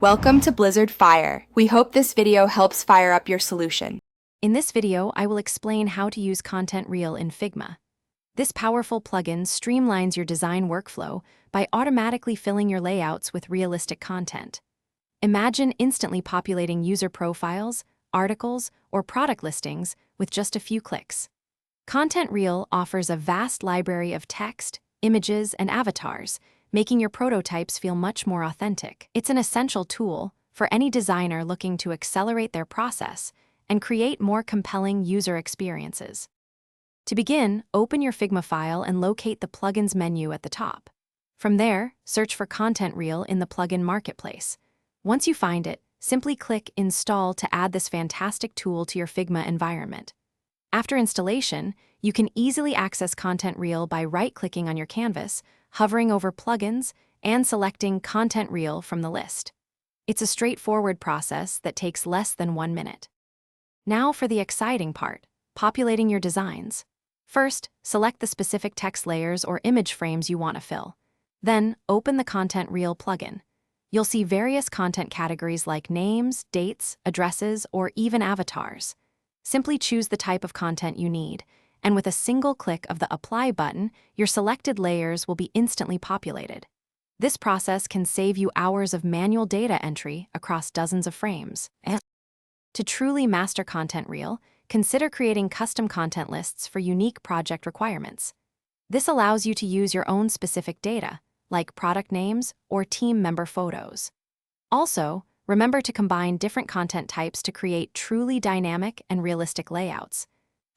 Welcome to Blizzard Fire. We hope this video helps fire up your solution. In this video, I will explain how to use Content Reel in Figma. This powerful plugin streamlines your design workflow by automatically filling your layouts with realistic content. Imagine instantly populating user profiles, articles, or product listings with just a few clicks. Content Reel offers a vast library of text, images, and avatars, making your prototypes feel much more authentic. It's an essential tool for any designer looking to accelerate their process and create more compelling user experiences. To begin, open your Figma file and locate the Plugins menu at the top. From there, search for Content Reel in the plugin marketplace. Once you find it, simply click Install to add this fantastic tool to your Figma environment. After installation, you can easily access Content Reel by right-clicking on your canvas, hovering over Plugins, and selecting Content Reel from the list. It's a straightforward process that takes less than 1 minute. Now for the exciting part, populating your designs. First, select the specific text layers or image frames you want to fill. Then, open the Content Reel plugin. You'll see various content categories like names, dates, addresses, or even avatars. Simply choose the type of content you need, and with a single click of the Apply button, your selected layers will be instantly populated. This process can save you hours of manual data entry across dozens of frames. To truly master Content Reel, consider creating custom content lists for unique project requirements. This allows you to use your own specific data, like product names or team member photos. Also, remember to combine different content types to create truly dynamic and realistic layouts.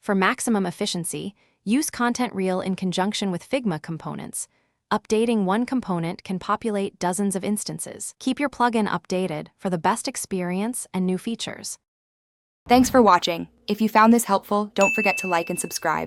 For maximum efficiency, use Content Reel in conjunction with Figma components. Updating one component can populate dozens of instances. Keep your plugin updated for the best experience and new features. Thanks for watching. If you found this helpful, don't forget to like and subscribe.